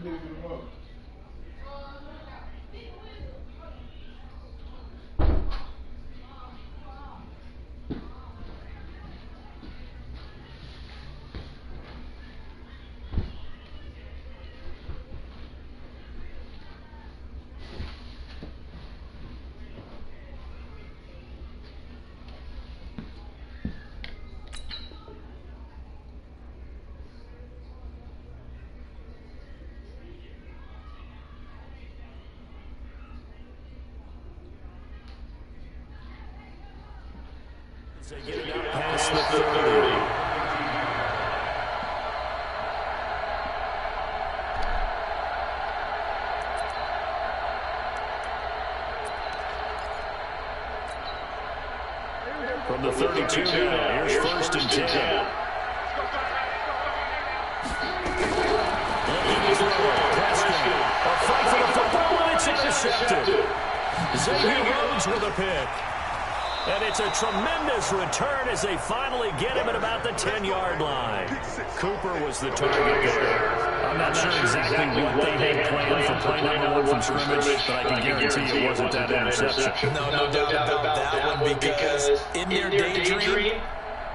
They get it up past the 30. From the 32 now, here's 1st and 10. A fight for the football, and it's intercepted. Xavier Rhodes with a pick. And it's a tremendous return as they finally get him at about the 10-yard line. Cooper was the target there. I'm not sure exactly what they had planned for play number 1 from scrimmage, but I can guarantee it wasn't that interception. No doubt about that one, because in their daydream,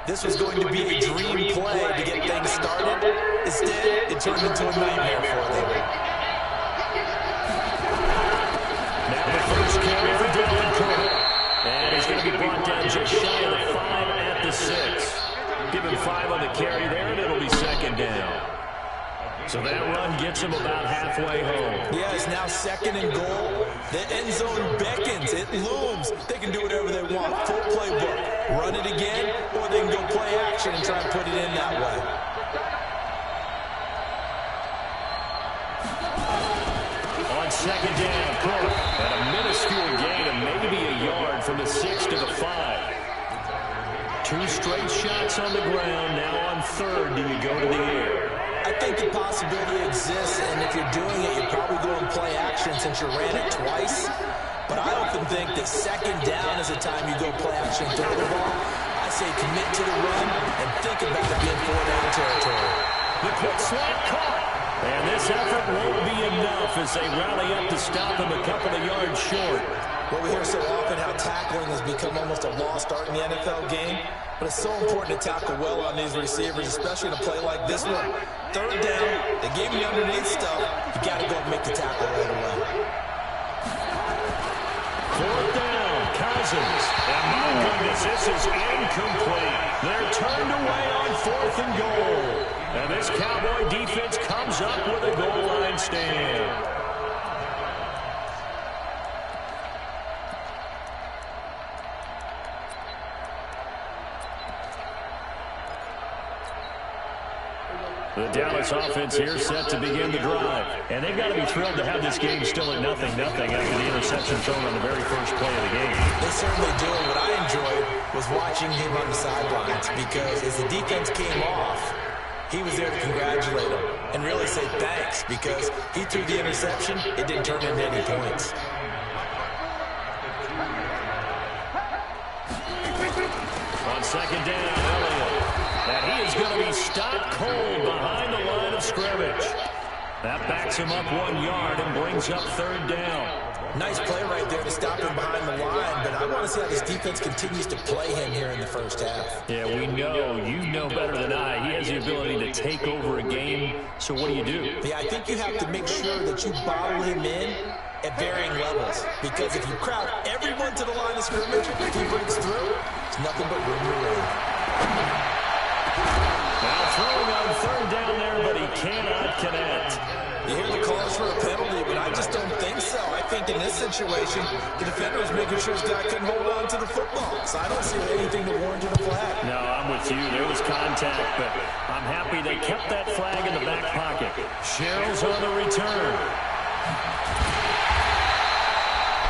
this was going to be a dream play to get things started. Instead, it turned into a nightmare for them. Now the first carry for Dylan Cooper. And he's going to be brought down just shy of the 5 at the 6. Give him 5 on the carry there, and it'll be 2nd down. So that run gets him about halfway home. Yeah, it's now 2nd and goal. The end zone beckons. It looms. They can do whatever they want. Full playbook. Run it again, or they can go play action and try and put it in that way. On 2nd down, Cook at a minuscule gain of maybe a yard from the 6 to the 5. 2 straight shots on the ground. Now on 3rd, do you go to the air? I think the possibility exists, and if you're doing it, you're probably going to play action since you ran it twice. But I often think that 2nd down is the time you go play action and throw the ball. I say commit to the run and think about it being 4-down territory. The quick slant caught. And this effort won't be enough as they rally up to stop him a couple of yards short. Well, we hear so often how tackling has become almost a lost art in the NFL game, but it's so important to tackle well on these receivers, especially in a play like this one. 3rd down, they gave me underneath stuff. You got to go and make the tackle right away. 4th down, Cousins. And my goodness, this is incomplete. They're turned away on 4th and goal. And this Cowboy defense comes up with a goal line stand. The Dallas offense here set to begin the drive. And they've got to be thrilled to have this game still at 0-0 after the interception thrown on the very first play of the game. They certainly do. And what I enjoyed was watching him on the sidelines, because as the defense came off, he was there to congratulate him and really say thanks, because he threw the interception. It didn't turn into any points. On 2nd down, Elliott. And he is going to be stopped cold behind the line of scrimmage. That backs him up 1 yard and brings up 3rd down. Nice play right there to stop him behind the line, but I want to see how this defense continues to play him here in the first half. Yeah, we know. You know better than I. He has the ability to take over a game. So what do you do? Yeah, I think you have to make sure that you bottle him in at varying levels, because if you crowd everyone to the line of scrimmage, if he breaks through, it's nothing but room to run. Now throwing on 3rd down there, but he cannot connect. You hear the calls for a penalty, but I just don't think so. I think in this situation, the defender was making sure his guy couldn't hold on to the football. So I don't see anything to warrant a flag. No, I'm with you. There was contact, but I'm happy they kept that flag in the back pocket. Sherrill's on the return.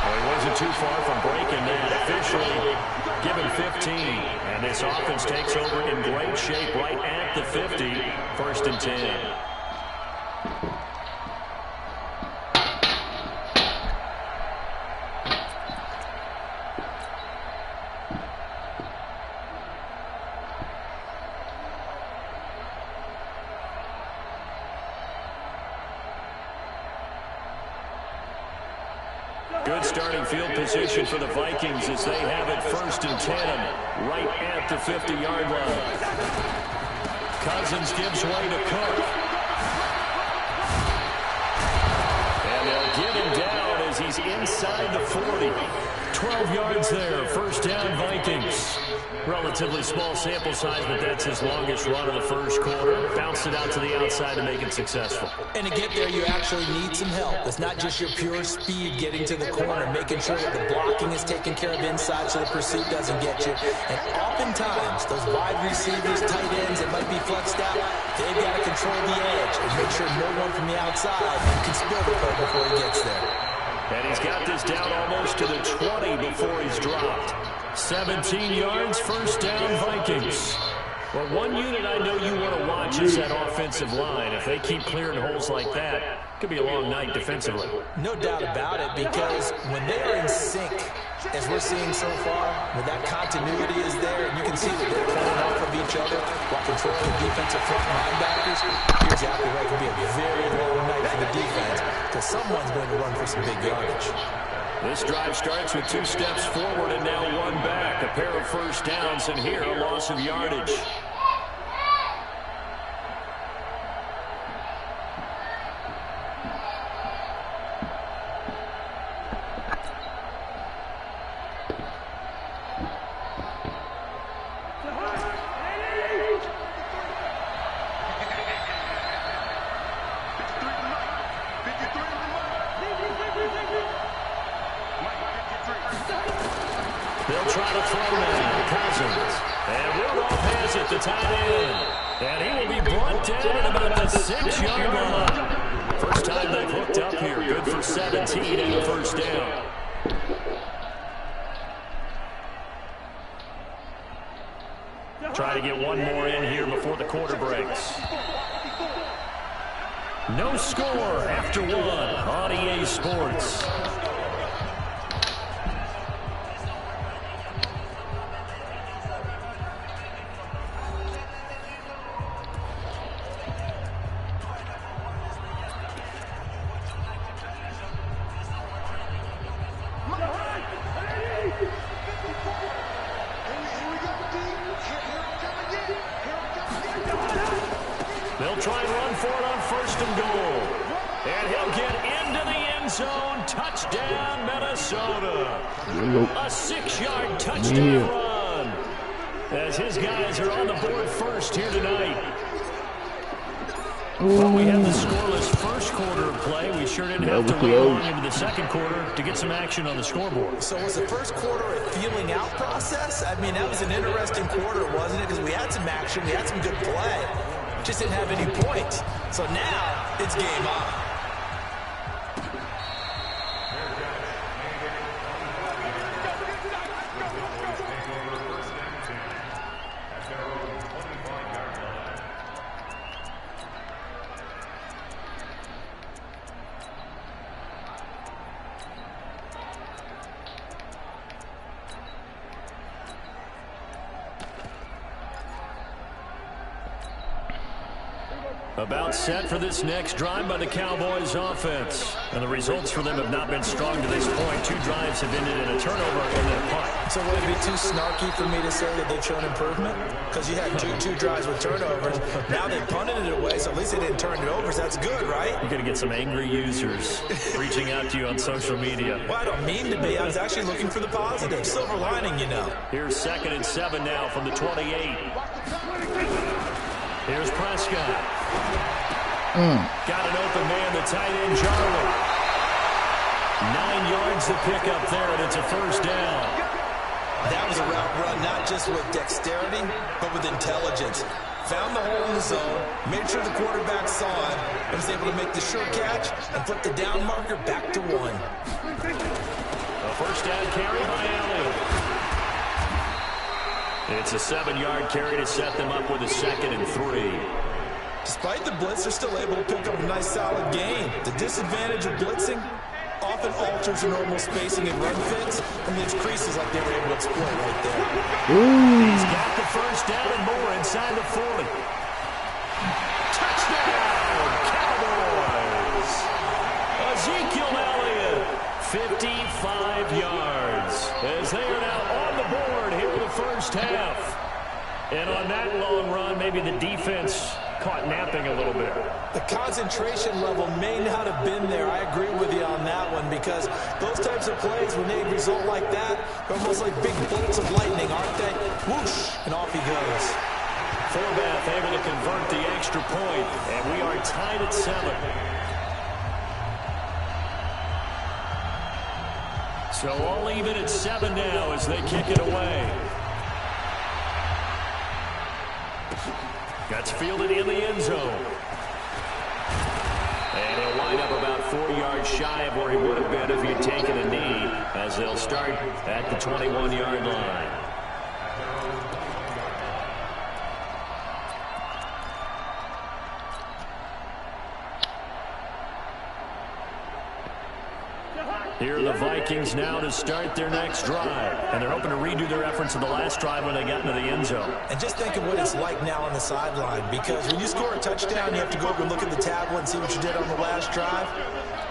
Well, he wasn't too far from breaking that. Officially given 15. And this offense takes over in great shape right at the 50. 1st and 10. position for the Vikings as they have it 1st and 10 right at the 50-yard line. Cousins gives way to Cook. And they'll get him down as he's inside the 40. 12 yards there, 1st down Vikings. Relatively small sample size, but that's his longest run of the 1st quarter. Bounced it out to the outside to make it successful. And to get there, you actually need some help. It's not just your pure speed getting to the corner, making sure that the blocking is taken care of inside so the pursuit doesn't get you. And oftentimes, those wide receivers, tight ends that might be flexed out, they've got to control the edge and make sure no one from the outside can spill the play before he gets there. And he's got this down almost to the 20 before he's dropped. 17 yards, 1st down Vikings. Well, one unit I know you want to watch is that offensive line. If they keep clearing holes like that, it could be a long night defensively. No doubt about it, because when they are in sync, as we're seeing so far, when that continuity is there, and you can see that they're playing off of each other while controlling the defensive front linebackers, you're exactly right. It could be a very long night for the defense, because someone's going to run for some big yardage. This drive starts with 2 steps forward and now 1 back. A pair of 1st downs, and here a loss of yardage. They'll try to throw now. Cousins. And Rudolph has it, the tight end. And he will be brought down at about the 6-yard line. First time they've hooked up here. Good for 17 and a 1st down. Try to get one more in here before the quarter breaks. No score after 1 on EA Sports. They'll try and run for it on 1st and goal. And he'll get into the end zone. Touchdown, Minnesota. A 6-yard touchdown run. As his guys are on the board first here tonight. Well, we had the scoreless 1st quarter of play. We sure didn't have to wait long into the 2nd quarter to get some action on the scoreboard. So was the 1st quarter a feeling out process? I mean, that was an interesting quarter, wasn't it? Because we had some action, we had some good play. Just didn't have any points. So now it's game on. About set for this next drive by the Cowboys offense. And the results for them have not been strong to this point. 2 drives have ended in a turnover and then a punt. So would it be too snarky for me to say that they've shown improvement? Because you had two drives with turnovers. Now they punted it away, so at least they didn't turn it over, so that's good, right? You're going to get some angry users reaching out to you on social media. Well, I don't mean to be. I was actually looking for the positive. Silver lining, you know. Here's 2nd and 7 now from the 28. Here's Prescott. Got an open man, the tight end, Jarwin. 9 yards to pick up there, and it's a 1st down. That was a route run, not just with dexterity, but with intelligence. Found the hole in the zone, made sure the quarterback saw it, and was able to make the sure catch and flip the down marker back to 1. A 1st down carry by Elliott. It's a 7-yard carry to set them up with a 2nd and 3. Despite the blitz, they're still able to pick up a nice, solid gain. The disadvantage of blitzing often alters the normal spacing and run fits, and leaves creases like they were able to exploit right there. He's got the 1st down and more inside the 40. Touchdown, Cowboys! Ezekiel Elliott, 55 yards. first half. And on that long run, maybe the defense caught napping a little bit. The concentration level may not have been there. I agree with you on that one, because those types of plays, when they result like that, they're almost like big bolts of lightning, aren't they? Whoosh, and off he goes. Forbath able to convert the extra point, and we are tied at 7. So all even at 7 now as they kick it away. That's fielded in the end zone. And he'll line up about 4 yards shy of where he would have been if he had taken a knee, as they'll start at the 21-yard line. Here are the Vikings now to start their next drive. And they're hoping to redo their efforts in the last drive when they got into the end zone. And just think of what it's like now on the sideline, because when you score a touchdown, you have to go over and look at the tablet and see what you did on the last drive.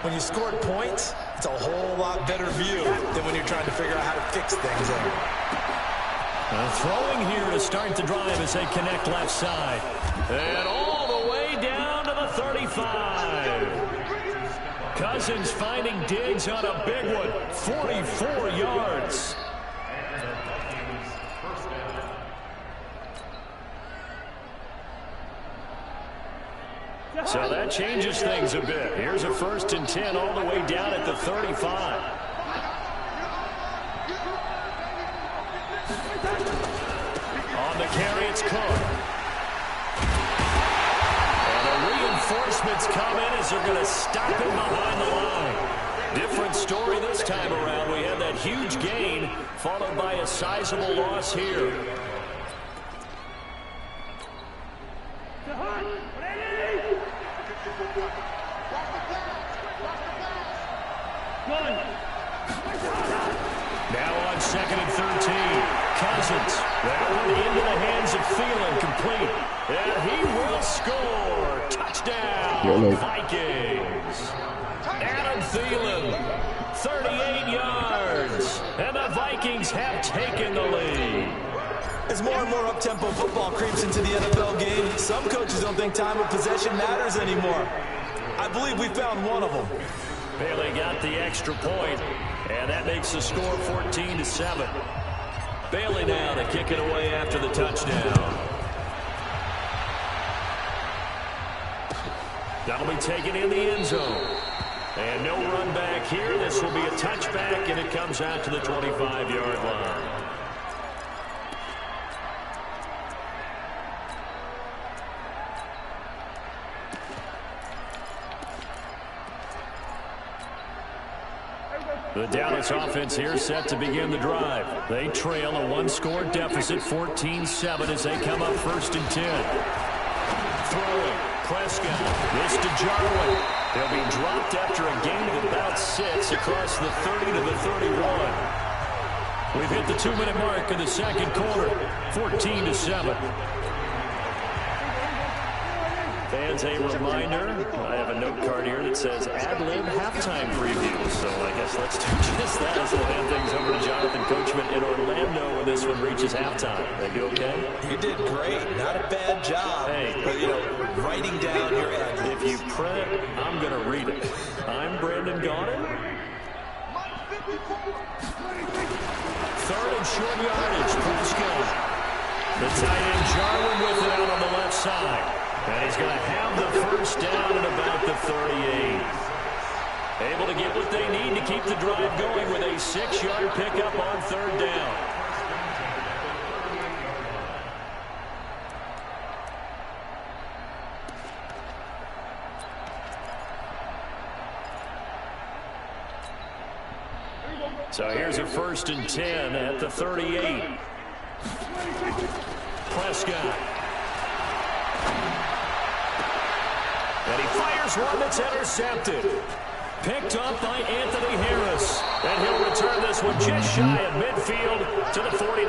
When you scored points, it's a whole lot better view than when you're trying to figure out how to fix things up. Throwing here to start the drive as they connect left side. And all the way down to the 35. Cousins finding Diggs on a big one, 44 yards. So that changes things a bit. Here's a 1st and 10 all the way down at the 35. On the carry, it's Cook. Reinforcements come in as they're going to stop him behind the line. Different story this time around. We had that huge gain followed by a sizable loss here. Now on 2nd and 13. Cousins. That one into the hands of Thielen, complete. And he will score. Touchdown, Vikings. Adam Thielen, 38 yards. And the Vikings have taken the lead. As more and more up-tempo football creeps into the NFL game, some coaches don't think time of possession matters anymore. I believe we found one of them. Bailey got the extra point, and that makes the score 14-7. Bailey now to kick it away after the touchdown. That'll be taken in the end zone. And no run back here. This will be a touchback, and it comes out to the 25-yard line. The Dallas offense here set to begin the drive. They trail a one-score deficit, 14-7, as they come up 1st and 10. Throwing. Prescott. This to Jarwin. They'll be dropped after a gain of about 6 across the 30 to the 31. We've hit the 2-minute mark in the second quarter, 14-7. Fans, a reminder, I have a note card here that says ad-lib halftime preview. So I guess let's do just that as we'll hand things over to Jonathan Coachman in Orlando when this one reaches halftime. They do okay? You did great. Not a bad job. Hey, but, you know, writing down your ad-libs. If you print, I'm going to read it. I'm Brandon Gaudin. 3rd and short yardage. Prescott. The tight end Jarwin with it out on the left side. And he's going to have the first down at about the 38. Able to get what they need to keep the drive going with a 6-yard pickup on 3rd down. So here's a 1st and 10 at the 38. Prescott. And he fires one that's intercepted. Picked up by Anthony Harris. And he'll return this one just shy of midfield to the 49.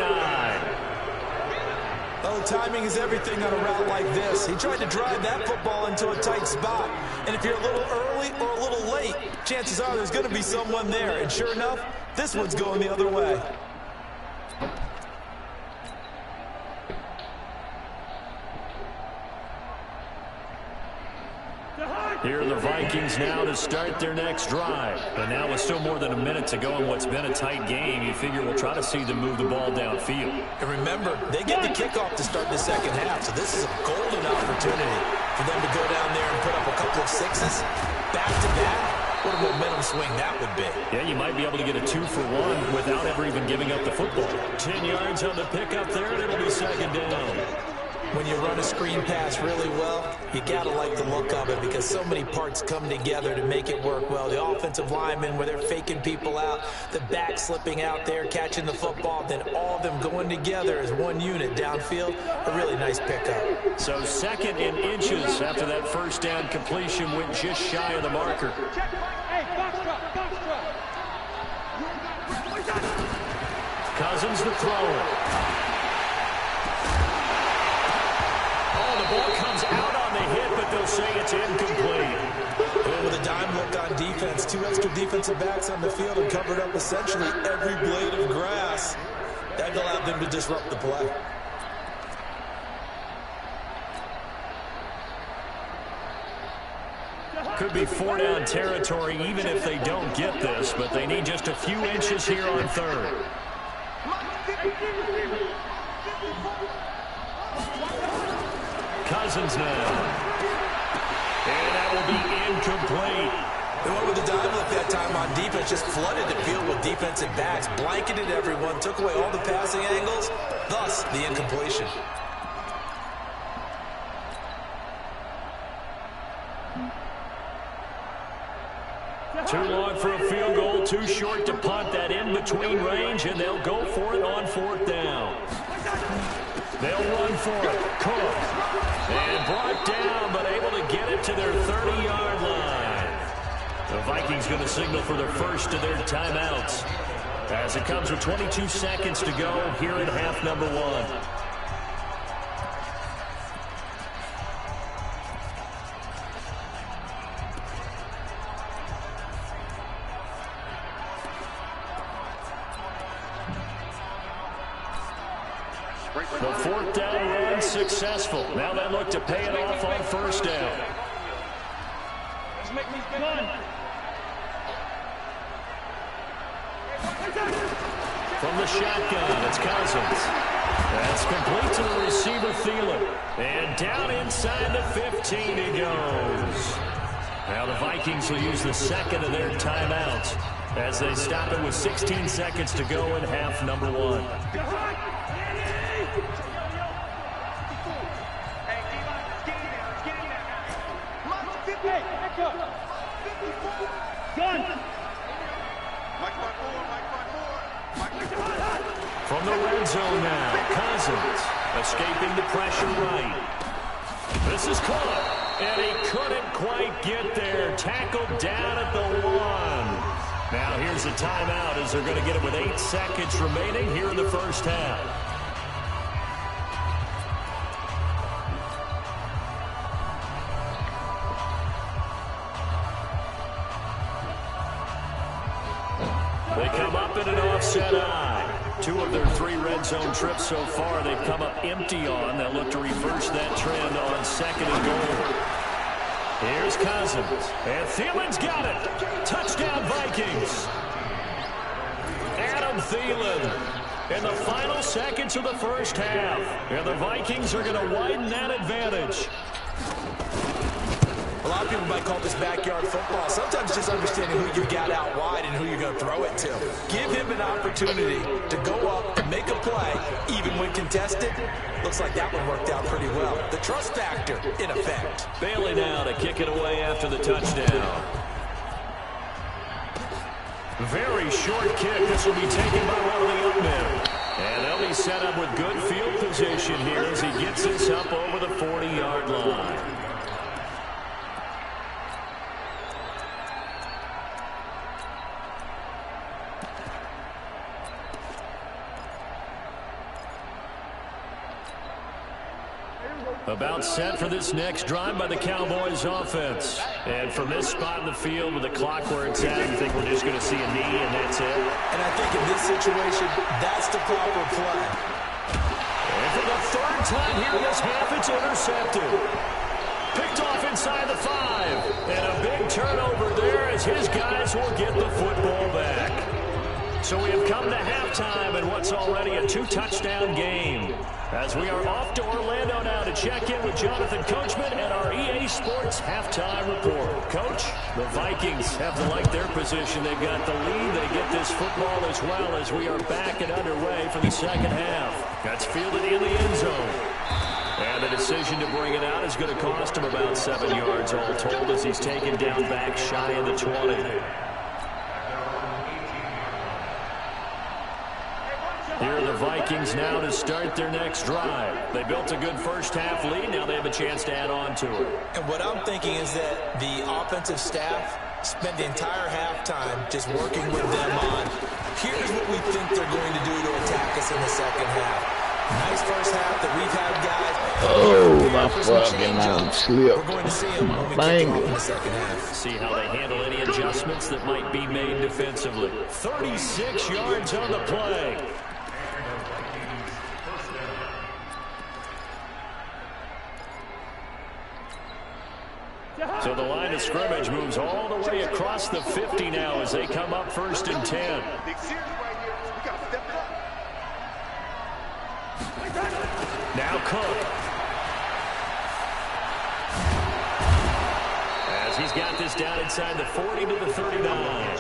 Oh, timing is everything on a route like this. He tried to drive that football into a tight spot. And if you're a little early or a little late, chances are there's going to be someone there. And sure enough, this one's going the other way. Here are the Vikings now to start their next drive. And now with still more than a minute to go in what's been a tight game, you figure we'll try to see them move the ball downfield. And remember, they get the kickoff to start the second half, so this is a golden opportunity for them to go down there and put up a couple of sixes back-to-back. What a momentum swing that would be. Yeah, you might be able to get a 2-for-1 without ever even giving up the football. 10 yards on the pickup there, and it'll be second down. When you run a screen pass really well, you got to like the look of it because so many parts come together to make it work well. The offensive linemen, where they're faking people out, the back slipping out there, catching the football, then all of them going together as one unit downfield. A really nice pickup. So second in inches after that first down completion went just shy of the marker. Cousins the thrower. Ball comes out on the hit, but they'll say it's incomplete. And with a dime look on defense, 2 extra defensive backs on the field and covered up essentially every blade of grass. That allowed them to disrupt the play. Could be 4-down territory even if they don't get this, but they need just a few inches here on third. Cousins now. And that will be incomplete. They went with the dime look that time on defense, just flooded the field with defensive backs, blanketed everyone, took away all the passing angles, thus the incompletion. Too long for a field goal, too short to punt. That in-between range, and they'll go for it on 4th down. They'll run for it. Cook. And brought down, but able to get it to their 30-yard line. The Vikings going to signal for the first of their timeouts as it comes with 22 seconds to go here in half number 1. The 4th down run successful. Now they look to pay it off on 1st down. From the shotgun, it's Cousins. That's complete to the receiver, Thielen. And down inside the 15 he goes. Now the Vikings will use the second of their timeouts as they stop it with 16 seconds to go in half number 1. From the red zone now, Cousins escaping the pressure right. This is caught, and he couldn't quite get there. Tackled down at the 1. Now here's a timeout as they're going to get it with 8 seconds remaining here in the first half. They come up in an offset eye. 2 of their 3 red zone trips so far they've come up empty on. They'll look to reverse that trend on 2nd and goal. Here's Cousins. And Thielen's got it. Touchdown, Vikings. Adam Thielen in the final seconds of the first half. And the Vikings are going to widen that advantage. A lot of people might call this backyard football. Sometimes just understanding who you got out wide and who you're going to throw it to. Give him an opportunity to go up and make a play, even when contested. Looks like that one worked out pretty well. The trust factor, in effect. Bailey now to kick it away after the touchdown. Very short kick. This will be taken by one of the up men. And they'll be set up with good field position here as he gets this up over the 40-yard line. About set for this next drive by the Cowboys offense. And from this spot in the field with the clock where it's at, you think we're just going to see a knee and that's it? And I think in this situation, that's the proper play. And for the 3rd time here in this half, it's intercepted. Picked off inside the 5. And a big turnover there as his guys will get the football back. So we have come to halftime in what's already a 2-touchdown game. As we are off to Orlando now to check in with Jonathan Coachman and our EA Sports halftime report. Coach, the Vikings have to like their position. They've got the lead. They get this football as well as we are back and underway for the second half. That's fielded in the end zone. And the decision to bring it out is going to cost him about 7 yards all told as he's taken down back shy of the 20. Here are the Vikings now to start their next drive. They built a good first-half lead. Now they have a chance to add on to it. And what I'm thinking is that the offensive staff spent the entire halftime just working with them on, here's what we think they're going to do to attack us in the second half. Nice first half that we've had, guys. Oh, my fucking arm slipped. We're going to see them when we kick off in the second half. See how they handle any adjustments that might be made defensively. 36 yards on the play. So the line of scrimmage moves all the way across the 50 now as they come up 1st and 10. Now Cook. As he's got this down inside the 40 to the 39.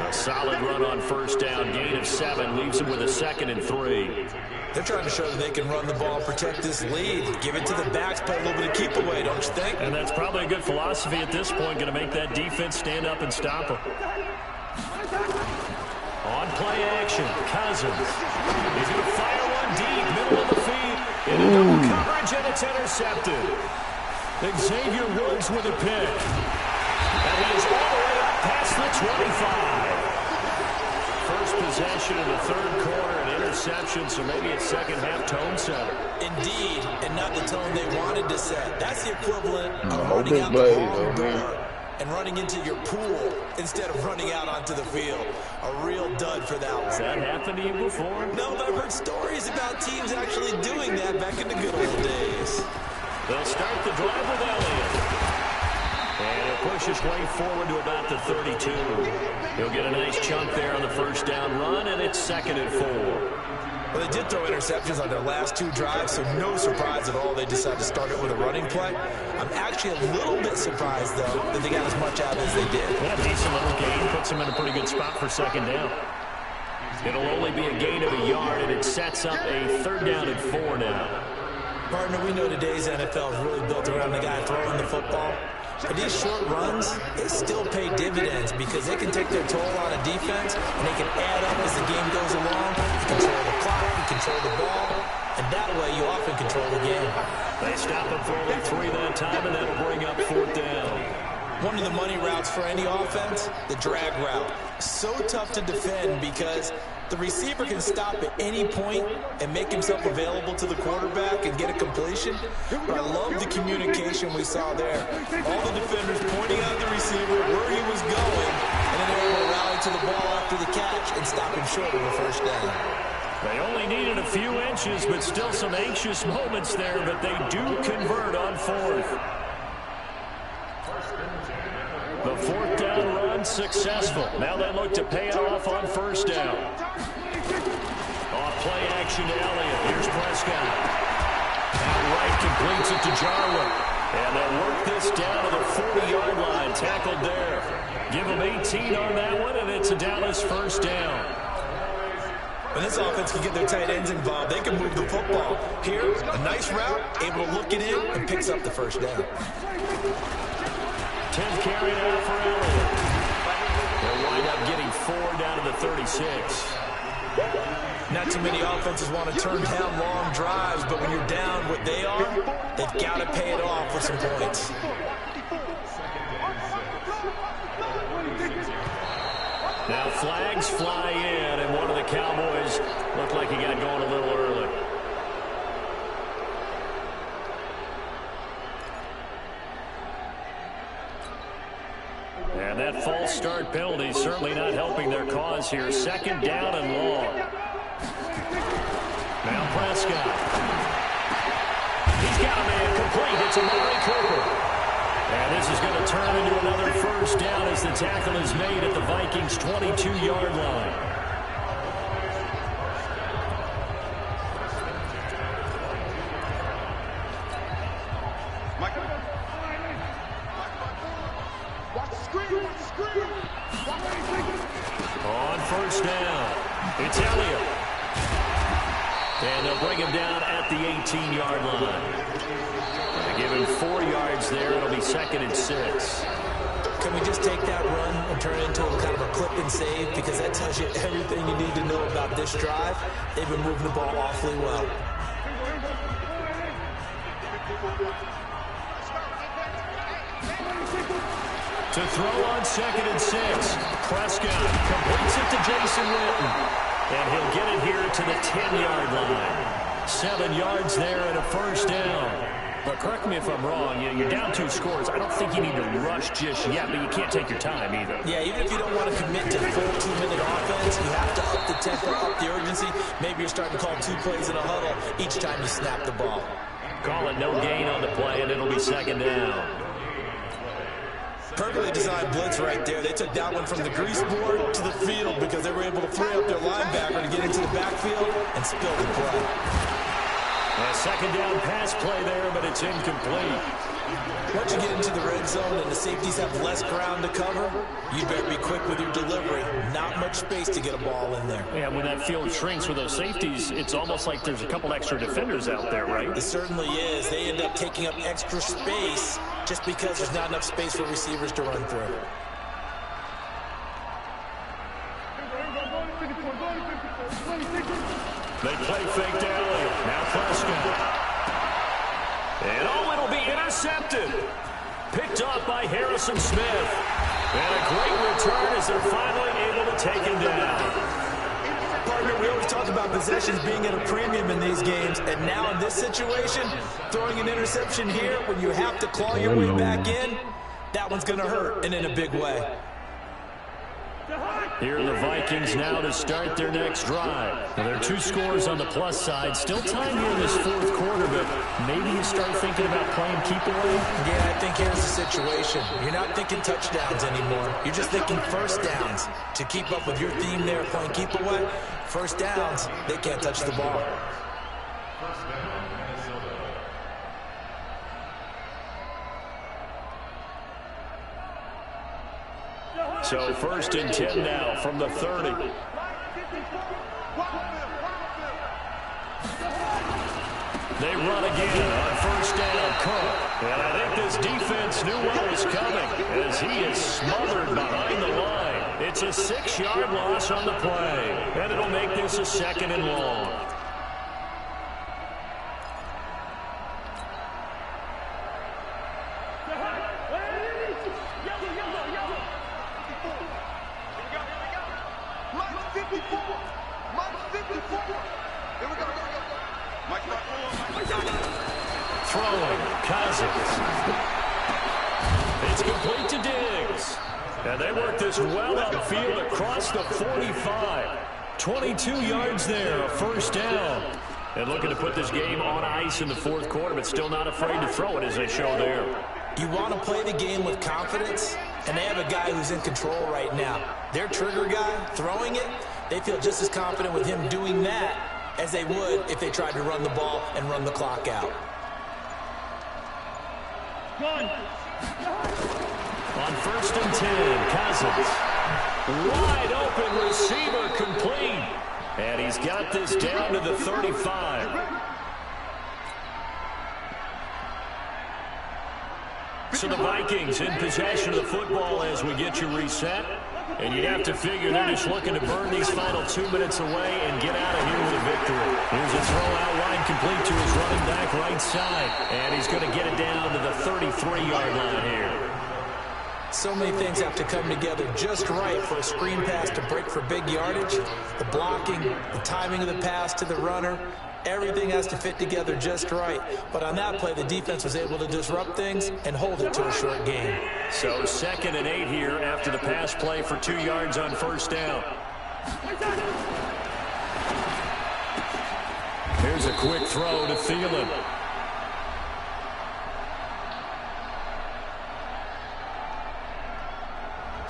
A solid run on first down. Gain of 7 leaves him with a 2nd and 3. They're trying to show that they can run the ball, protect this lead, give it to the backs, play a little bit of keep away, don't you think? And that's probably a good philosophy at this point, going to make that defense stand up and stop them. On play action, Cousins. He's going to fire one deep, middle of the field. In a double coverage, and it's intercepted. Xavier Woods with a pick. And he is all the way up past the 25. First possession in the 3rd quarter, an interception, so maybe it's second-half tone setter. Indeed, and not the tone they wanted to set. That's the equivalent of running out the wrong door and running into your pool instead of running out onto the field. A real dud for that one. Has that happened to you before? No, but I've heard stories about teams actually doing that back in the good old days. They'll start the drive with Elliott. And he'll push his way forward to about the 32. He'll get a nice chunk there on the first down run, and it's 2nd and 4. Well, they did throw interceptions on their last 2 drives, so no surprise at all they decided to start it with a running play. I'm actually a little bit surprised, though, that they got as much out as they did. Yeah, decent little gain. Puts them in a pretty good spot for 2nd down. It'll only be a gain of a yard, and it sets up a 3rd down and 4 now. Partner, we know today's NFL is really built around the guy throwing the football. But these short runs, they still pay dividends because they can take their toll on a defense, and they can add up as the game goes along. You control the clock, you control the ball, and that way you often control the game. They stop him for only 3 that time, and that'll bring up 4th down. One of the money routes for any offense, the drag route. So tough to defend because the receiver can stop at any point and make himself available to the quarterback and get a completion. But I love the communication we saw there. All the defenders pointing out the receiver where he was going, and then they were able to rally to the ball after the catch and stop him short of a first down. They only needed a few inches, but still some anxious moments there, but they do convert on 4th. The 4th down run successful. Now they look to pay it off on first down. Off play action to Elliott. Here's Prescott. Outright completes it to Jarwin. And they'll work this down to the 40-yard line. Tackled there. Give them 18 on that one, and it's a Dallas first down. When this offense can get their tight ends involved, they can move the football. Here, a nice route, able to look it in, and picks up the first down. 10 carry now for Elliott. They'll wind up getting 4 down to the 36. Not too many offenses want to turn down long drives, but when you're down what they are, they've got to pay it off with some points. Now flags fly in, and one of the Cowboys looked like he got going a little early. And that false start penalty certainly not helping their cause here. 2nd down and long. Now Prescott. He's got a man complete. It's Amari Cooper. And this is going to turn into another first down as the tackle is made at the Vikings' 22-yard line. On first down, it's Elliott. And they'll bring him down at the 18-yard line. They give him 4 yards there. It'll be 2nd and 6. Can we just take that run and turn it into a kind of a clip and save? Because that tells you everything you need to know about this drive. They've been moving the ball awfully well. To throw on 2nd and 6. Prescott completes it to Jason Witten. And he'll get it here to the 10-yard line. 7 yards there and a first down. But correct me if I'm wrong, you're down 2 scores. I don't think you need to rush just yet, but you can't take your time either. Yeah, even if you don't want to commit to full 2-minute offense, you have to up the tempo, up the urgency. Maybe you're starting to call 2 plays in a huddle each time you snap the ball. Call it no gain on the play, and it'll be 2nd down. Perfectly designed blitz right there. They took that one from the grease board to the field because they were able to free up their linebacker to get into the backfield and spill the play. A 2nd down pass play there, but it's incomplete. Once you get into the red zone and the safeties have less ground to cover, you better be quick with your delivery. Not much space to get a ball in there. Yeah, when that field shrinks with those safeties, it's almost like there's a couple extra defenders out there, right? It certainly is. They end up taking up extra space just because there's not enough space for receivers to run through. They play fake to Elliott. Now Prescott. And it'll be intercepted. Picked off by Harrison Smith. And a great return as they're finally able to take him down. Partner, we always talk about possessions being at a premium in these games, and now in this situation, throwing an interception here when you have to claw your way back in, that one's going to hurt, and in a big way. Here are the Vikings now to start their next drive. Well, there are 2 scores on the plus side. Still time here in this 4th quarter, but maybe you start thinking about playing keep away? Yeah, I think here's the situation. You're not thinking touchdowns anymore. You're just thinking first downs. To keep up with your theme there, playing keep away, first downs, they can't touch the ball. So 1st and 10 now from the 30. They run again on first down. Cook. And I think this defense knew what was coming as he is smothered behind the line. It's a 6-yard loss on the play. And it'll make this a 2nd and long. Throwing, Cousins. It's complete to Diggs. And they work this well upfield across the 45. 22 yards there, a first down. And looking to put this game on ice in the 4th quarter, but still not afraid to throw it as they show there. You want to play the game with confidence, and they have a guy who's in control right now. Their trigger guy throwing it, they feel just as confident with him doing that as they would if they tried to run the ball and run the clock out. On 1st and 10, Cousins. Wide open receiver complete. And he's got this down to the 35. So the Vikings in possession of the football as we get you reset. And you'd have to figure they're just looking to burn these final 2 minutes away and get out of here with a victory. Here's a throw out wide complete to his running back right side. And he's going to get it down to the 33-yard line here. So many things have to come together just right for a screen pass to break for big yardage. The blocking, the timing of the pass to the runner, everything has to fit together just right. But on that play, the defense was able to disrupt things and hold it to a short game. So 2nd and 8 here after the pass play for 2 yards on first down. Here's a quick throw to Thielen.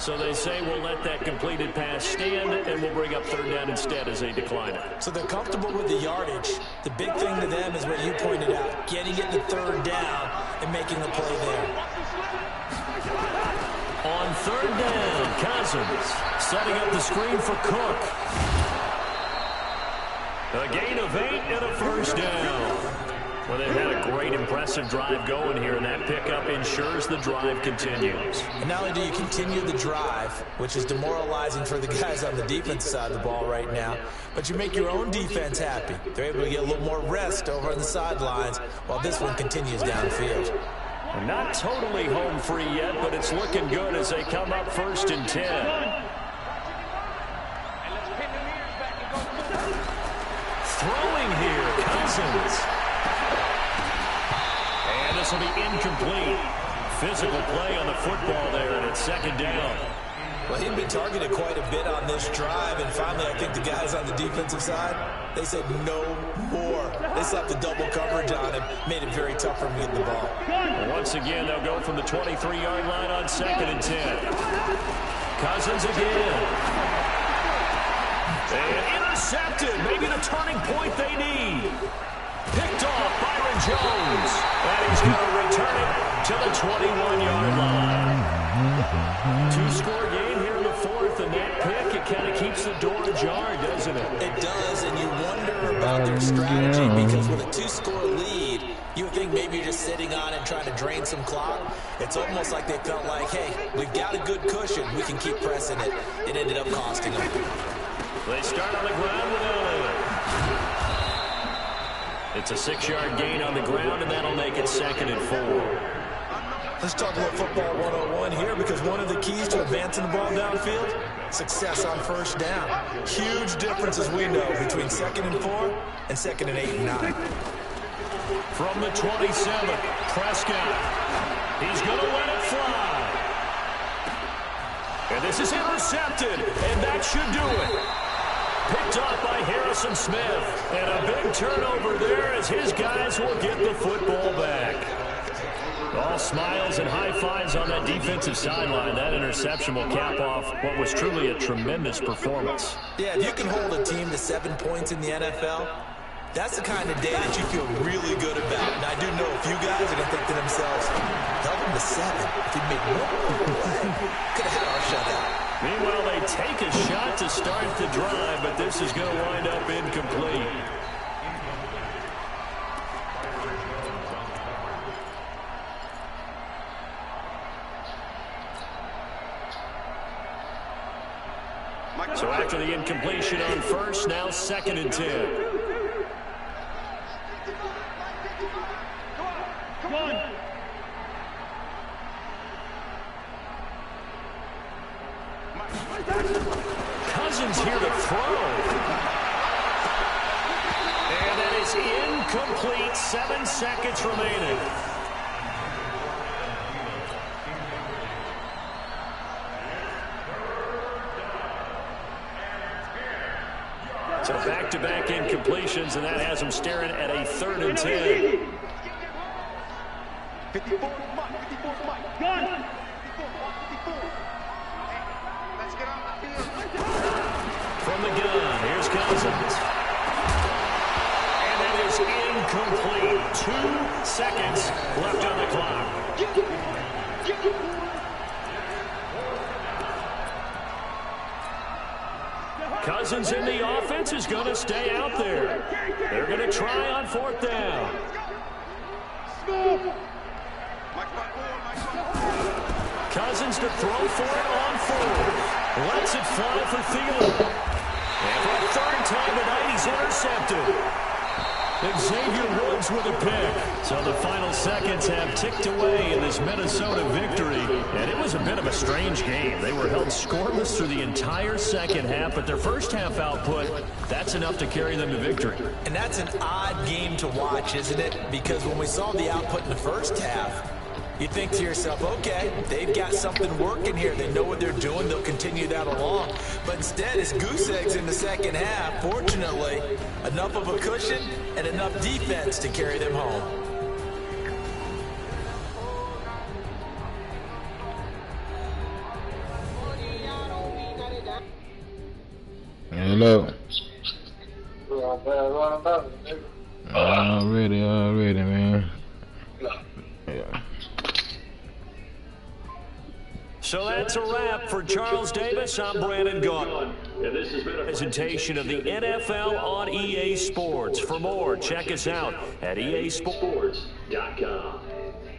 So they say we'll let that completed pass stand, and we'll bring up third down instead as they decline it. So they're comfortable with the yardage. The big thing to them is what you pointed out, getting it to third down and making the play there. On third down, Cousins setting up the screen for Cook. A gain of 8 and a first down. Well, they've had a great, impressive drive going here, and that pickup ensures the drive continues. And not only do you continue the drive, which is demoralizing for the guys on the defensive side of the ball right now, but you make your own defense happy. They're able to get a little more rest over on the sidelines while this one continues downfield. And not totally home free yet, but it's looking good as they come up 1st and 10. Throwing here, Cousins. And this will be incomplete. Physical play on the football there, and it's 2nd down. Well, he'd been targeted quite a bit on this drive, and finally I think the guys on the defensive side, they said no more. They slapped the double coverage on him, made it very tough for him to get the ball. Well, once again, they'll go from the 23-yard line on 2nd and 10. Cousins again. And intercepted, maybe the turning point they need. Picked off Byron Jones. And he's going to return it to the 21-yard line. 2-score game here in the 4th, and that pick, it kind of keeps the door ajar, doesn't it? It does, and you wonder about their strategy because with a 2-score lead, you would think maybe you're just sitting on it trying to drain some clock. It's almost like they felt like, hey, we've got a good cushion. We can keep pressing it. It ended up costing them. They start on the ground without it. It's a 6-yard gain on the ground, and that'll make it 2nd and 4. Let's talk about football 101 here because one of the keys to advancing the ball downfield, success on 1st down. Huge difference, as we know, between 2nd and 4 and 2nd and 8 and 9. From the 27, Prescott. He's going to let it fly. And this is intercepted, and that should do it. Picked off by Harrison Smith. And a big turnover there as his guys will get the football back. All smiles and high fives on that defensive sideline. That interception will cap off what was truly a tremendous performance. Yeah, if you can hold a team to 7 points in the NFL, that's the kind of day that you feel really good about. And I do know a few guys are going to think to themselves, held him to 7. If he'd made 1, could have had our shutout. Meanwhile, they take a shot to start the drive, but this is going to wind up incomplete. So after the incompletion on 1st, now 2nd and 10. Come on. Cousins here to throw. And that is incomplete. 7 seconds remaining. So back-to-back incompletions, and that has them staring at a 3rd and 10. 54, gun. From the gun, here's Cousins. And that is incomplete. 2 seconds left on the clock. Cousins in the offense is going to stay out there. They're going to try on 4th down. Cousins to throw for it on 4th. Lets it fly for Thielen. And for the 3rd time tonight, he's intercepted. Xavier Woods with a pick. So the final seconds have ticked away in this Minnesota victory. And it was a bit of a strange game. They were held scoreless through the entire 2nd half, but their 1st half output, that's enough to carry them to victory. And that's an odd game to watch, isn't it? Because when we saw the output in the 1st half, you think to yourself, okay, they've got something working here. They know what they're doing. They'll continue that along. But instead, it's goose eggs in the 2nd half. Fortunately, enough of a cushion and enough defense to carry them home. Hello. Already, man. Yeah. So that's a wrap for Charles Davis. I'm Brandon Gaudin. And this has been a presentation of the NFL on EA Sports. For more, check us out at easports.com.